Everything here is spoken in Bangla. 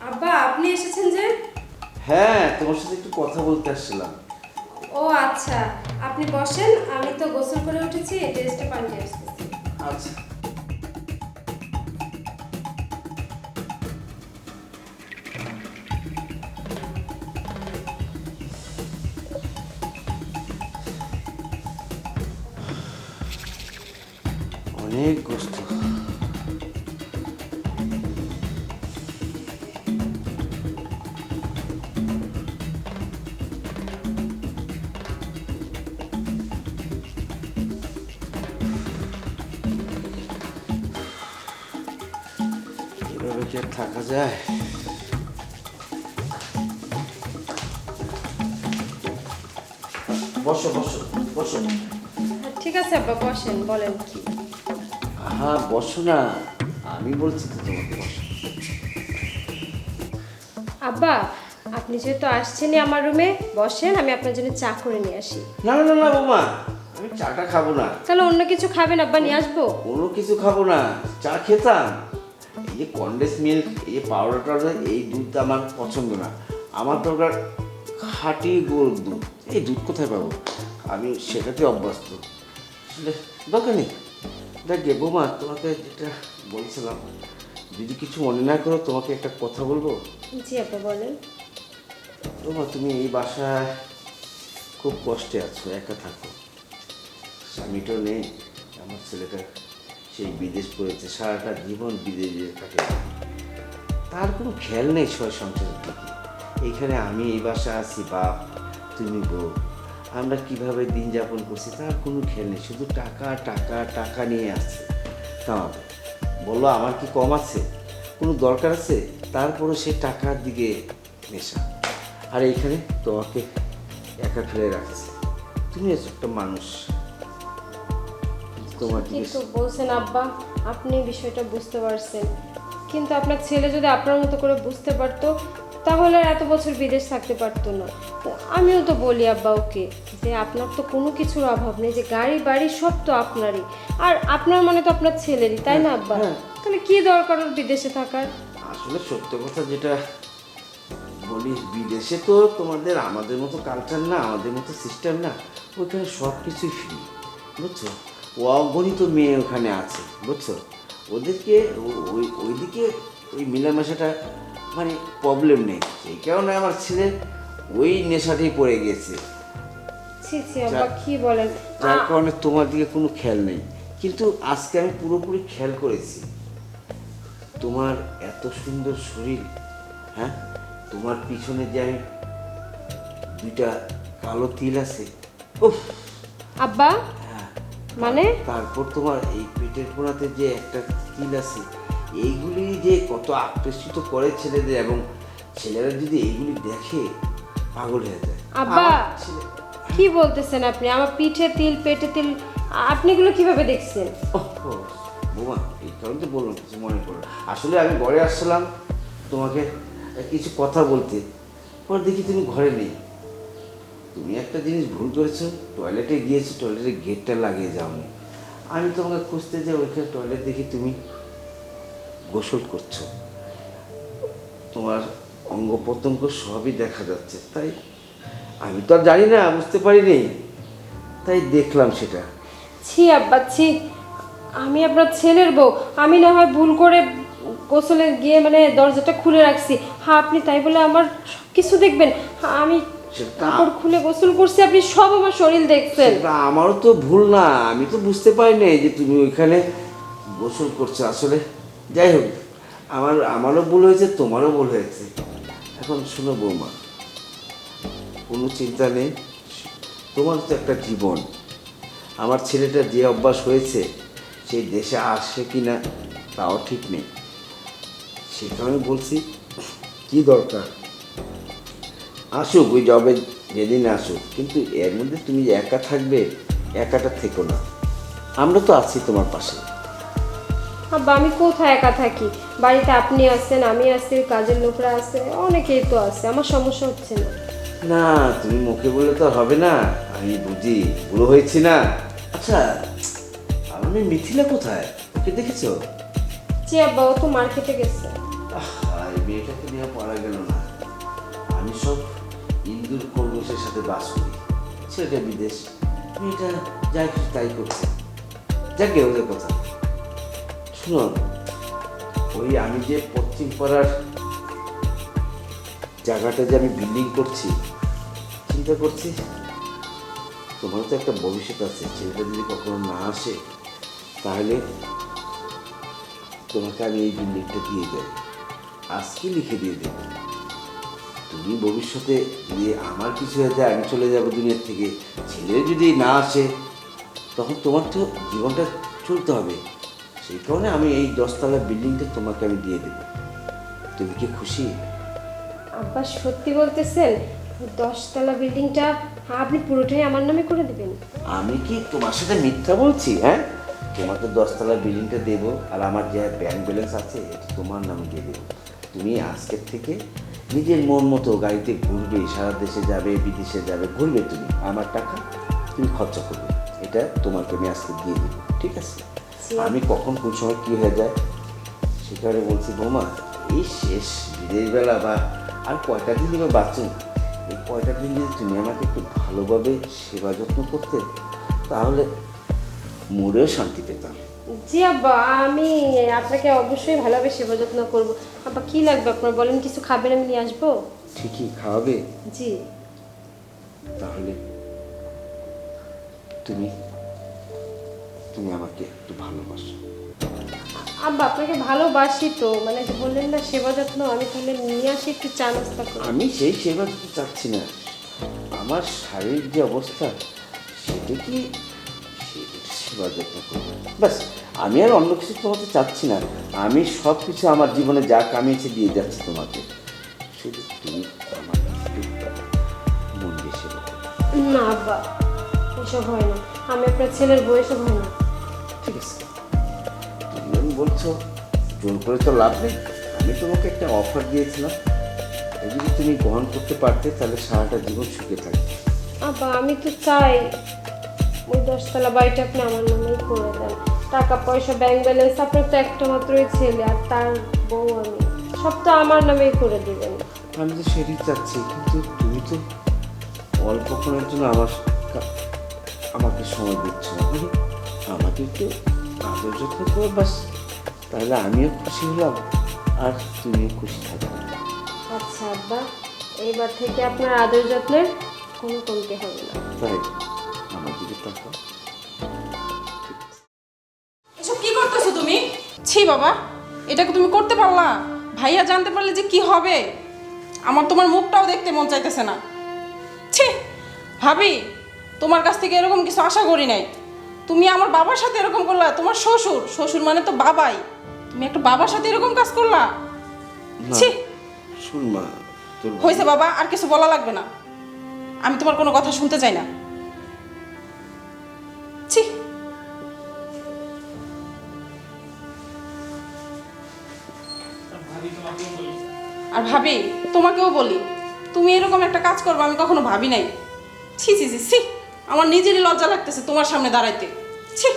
আব্বা আপনি এসেছেন যে? হ্যাঁ, তোমার সাথে একটু কথা বলতে আসছিলাম। ও আচ্ছা, আপনি বসেন, আমি তো গোসল করে উঠেছি, ড্রেসটা পাল্টে আসতেছি। আচ্ছা। অনেক কষ্ট। এভাবে কি আর থাকা যায়? বসো বসো বসো। ঠিক আছে আব্বা, বসেন, বলেন কি? হ্যাঁ বসো না, আমি বলছি তো তোমাকে বসো। আব্বা আপনি যেহেতু আসছেনই আমার রুমে, বসেন, আমি আপনার জন্য চা করে নিয়ে আসি। না না না না বৌমা, আমি চাটা খাবো না। তাহলে অন্য কিছু খাবেন আব্বা? নিয়ে আসবো। কোনো কিছু খাবো না, চা খেতাম। এই যে কন্ডেন্স মিল্ক, এই যে পাউডার টাউডার, এই দুধ আমার পছন্দ না। আমার দরকার খাঁটি গরুর দুধ। এই দুধ কোথায় পাবো? আমি সেটাতে অভ্যস্ত। আসলে দরকার নেই। দেখ বৌমা, তোমাকে যেটা বলছিলাম, যদি কিছু মনে না করো তোমাকে একটা কথা বলবো। জি আব্বা বলেন। বৌমা, তুমি এই বাসায় খুব কষ্টে আছো, একা থাকো। স্বামীটাও নেই। আমার ছেলেটা সেই বিদেশ পড়েছে, সারাটা জীবন বিদেশে কাটে। তার কোনো খেয়াল নেই সংসারের দিকে। এইখানে আমি এই বাসায় আছি, বাপ তুমি বউ, আমরা কিভাবে দিন যাপন করছি তার কোনো খেয়াল নেই। শুধু টাকা টাকা টাকা নিয়ে আসছে। তা বললো আমার কি কম আছে? কোনো দরকার আছে? তারপরও সে টাকার দিকে নেশা। আর এইখানে তোমাকে একা ফেলে রাখছে। তুমি একটা মানুষ, তোমার দিকে কিন্তু বলছেন আব্বা, আপনি বিষয়টা বুঝতে পারছেন, কিন্তু আপনার ছেলে যদি আপনার মতো করে বুঝতে পারতো তাহলে আর এত বছর বিদেশ থাকতে পারতো না। তো আমিও তো বলি আব্বা ওকে যে আপনার তো কোনো কিছুর অভাব নেই, যে গাড়ি বাড়ি সব তো আপনারই, আর আপনার মানে তো আপনার ছেলেরই, তাই না আব্বা? হ্যাঁ। তাহলে কি দরকার ওর বিদেশে থাকার? আসলে সত্য কথা যেটা বলি, বিদেশে তো তোমাদের আমাদের মতো কালচার না, আমাদের মতো সিস্টেম না। ওইখানে সব কিছুই ফ্রি, বুঝছো? ও অগণিত মেয়ে ওখানে আছে, বুঝছো? ওদেরকে ওইদিকে ওই মেলামেশাটা মানে প্রবলেম নেই। সেই কারণে আমার ছেলে ওই নেশাতেই পড়ে গেছে। ছি ছি আব্বা কি বলেন! যার কারণে তোমার দিকে কোনো খেয়াল নেই। কিন্তু আজকে আমি পুরোপুরি খেয়াল করেছি, তোমার এত সুন্দর শরীর, হ্যাঁ, তোমার পিছনে যে আমি দুইটা কালো তিল আছে, উফ! আব্বা হ্যাঁ, মানে? তারপর তোমার এই পেটের কোণাতে যে একটা তিল আছে, এইগুলি যে কত আকর্ষিত করে ছেলেদের, এবং ছেলেরা যদি এইগুলি দেখে পাগল হয়ে যায়। আব্বা আমার ছেলে- কি বলতেছেন আপনি? আমার পিঠে তিল, পেটে তিল, আপনি এগুলো কিভাবে দেখছেন? ওহ, বোমা, এই কারণে তো বললাম কিছু মনে করো। আসলে আমি ঘরে আসছিলাম তোমাকে কিছু কথা বলতে, পর দেখি তুমি ঘরে নেই। তুমি একটা জিনিস ভুল করেছো, টয়লেটে গিয়েছো, টয়লেটের গেটটা লাগিয়ে যাওনি। আমি তোমাকে খুঁজতে যাই, ওইখানে টয়লেট দেখি তুমি গোসল করছো। তোমার অঙ্গ প্রত্যঙ্গ সবই দেখা যাচ্ছে। তাই আমি তো আর জানি না, বুঝতে পারিনি, তাই দেখলাম সেটা। ছি আব্বা ছি, আমি আপনার ছেলের বউ, আমি না হয় ভুল করে গোসলে গিয়ে মানে দরজাটা খুলে রাখছি, হ্যাঁ আপনি তাই বলে আমার সব কিছু দেখবেন? হ্যাঁ, আমি সেটা কাপড় খুলে গোসল করছি, আপনি সব আমার শরীর দেখছেন। সেটা আমারও তো ভুল না, আমি তো বুঝতে পারিনি যে তুমি ওইখানে গোসল করছো। আসলে যাই হোক, আমারও ভুল হয়েছে, তোমারও ভুল হয়েছে। এখন শোনো বৌমা, কোনো চিন্তা নেই, তোমার তো একটা জীবন। আমার ছেলেটা যে অভ্যাস হয়েছে, সেই দেশে আসে কি না তাও ঠিক নেই। সে কারণে বলছি, কি দরকার আসুক, ওই জবে যেদিন আসুক, কিন্তু এর মধ্যে তুমি যে একা থাকবে, একাটা থেকো না। আমরা তো আছি তোমার পাশে। আব্বা আমি কোথায় একা থাকি? বাড়িতে আপনি আছেন, আমি আছি, কাজের লোকরা আছে, অনেকেই তো আছে, আমার সমস্যা হচ্ছে না। না, তুমি মুখে বললে তো আর হবে না, আমি বুঝি, বুড়ো হয়েছি না। আচ্ছা, আমার মেয়ে মিথিলা কোথায়? ওকে দেখেছো? জি আব্বা, ও তো মার্কেটে গেছে। আহা, এই মেয়েটাকে নিয়ে পারা গেল না। আমি সব ইন্দুর খরগোশের সাথে বাস করি। ছেলেটা বিদেশ, মেয়েটা যাই কিছু তাই করছে। যাকে ওদের কথা শুনুন, ওই আমি যে পশ্চিম পাড়ার জায়গাটা যে আমি বিল্ডিং করছি, চিন্তা করছি তোমার তো একটা ভবিষ্যৎ আছে। ছেলেটা যদি কখনো না আসে তাহলে তোমাকে আমি এই বিল্ডিংটা দিয়ে দেব, আজকে লিখে দিয়ে দেব। তুমি ভবিষ্যতে যদি আমার কিছু হয়ে যায়, আমি চলে যাব দুনিয়ার থেকে, ছেলে যদি না আসে তখন তোমার তো জীবনটা চলতে হবে। সেই কারণে আমি এই 10 তলা বিল্ডিংটা তোমাকে আমি দিয়ে দেব। তুমি কি খুশি? আব্বা সত্যি বলতেছেন? 10 তলা বিল্ডিংটা আপনি পুরোটাই আমার নামে করে দেবেন? আমি কি তোমার সাথে মিথ্যা বলছি? হ্যাঁ, তোমাকে 10 তলা বিল্ডিংটা দেবো, আর আমার যে ব্যাংক ব্যালেন্স আছে এটা তোমার নামে দিয়ে দেবো। তুমি আজকের থেকে নিজের মন মতো গাড়িতে ঘুরবে, সারা দেশে যাবে, বিদেশে যাবে, ঘুরবে। তুমি আমার টাকা তুমি খরচা করবে, এটা তোমাকে আমি আজকে দিয়ে দেবো, ঠিক আছে? আমি কখন কোন সময় কী হয়ে যায় সে কারণে বলছি বৌমা, এই শেষ বিদের বেলা বা আর কয়টা দিনই বা বাঁচুন, এই কয়টা দিন যদি তুমি আমাকে একটু ভালোভাবে সেবা যত্ন করতে, তাহলে মরেও শান্তি পেতাম। জি আব্বা, আমি আপনাকে অবশ্যই ভালোভাবে সেবা যত্ন করবো। আব্বা কি লাগবে আপনার বলেন, কিছু খাবেন আমি নিয়ে আসবো? ঠিকই খাওয়াবে? জি। তাহলে তুমি তুমি আমাকে একটু ভালোবাসো। আব্বা আপনাকে ভালোবাসি তো, মানে যে বললেন না সেবা যত্ন, আমি তাহলে নিয়ে আসি একটু চা নাস্তা করে। আমি সেই সেবা দিতে চাচ্ছি না, আমার শারীরিক যে অবস্থা সেটা কি সেবা যত্ন করবো, ব্যাস। আমি আর অন্য কিছু তোমাকে চাচ্ছি না। আমি সব কিছু আমার জীবনে যা কামিয়েছি দিয়ে যাচ্ছি তোমাকে, শুধু তুমি আমার মন দিয়ে সেবা করো। না আব্বা, এসব হয় না, আমি আপনার ছেলের বউ, এসব হয় না। ঠিক আছে, তুমি যখন বলছো জোর করে তো লাভ নেই। আমি তোমাকে একটা অফার দিয়েছিলাম, এই যদি তুমি গ্রহণ করতে পারতে তাহলে সারাটা জীবন সুখে থাকবে। আব্বা আমি তো চাই ওই 10 তলা বাড়িটা আপনি আমার নামেই করে দেন। টাকা পয়সা ব্যাংক ব্যালেন্স, আপনার তো একটা মাত্রই ছেলে আর তার বউ, আমি সব তো আমার নামেই করে দিবেন। আমি তো সেটাই চাচ্ছি, কিন্তু তুমি তো অল্পক্ষণের জন্য আমাকে সময় দিচ্ছ না। আমাকে একটু আদর যত্ন করো বাস, তাহলে আমিও খুশি হলাম আর তুমিও খুশি থাকবে। আচ্ছা আব্বা, এইবার থেকে আপনার আদর যত্নের কোনো কমতি হবে না। তাই আমার দিকে তাকাও। এসব কি করতেছো তুমি? ছি বাবা, এটাকে তুমি করতে পারলা? ভাইয়া জানতে পারলে যে কি হবে? আমার তোমার মুখটাও দেখতে মন চাইতেছে না। ছি ভাবি, তোমার কাছ থেকে এরকম কিছু আশা করি নাই। তুমি আমার বাবার সাথে এরকম করলা, তোমার শ্বশুর, শ্বশুর মানে তো বাবাই, তুমি একটা বাবার সাথে এরকম কাজ করলা? না ছি, শুন মা, তোর হয়েছে বাবা, আর কিছু বলা লাগবে না, আমি তোমার কোনো কথা শুনতে চাই না। ছি। আর ভাবি তোমাকেও বলি, তুমি এরকম একটা কাজ করবে আমি কখনো ভাবি নাই। ছি ছি ছি ছি, আমার নিজেরই লজ্জা লাগতেছে তোমার সামনে দাঁড়াইতে। ছি।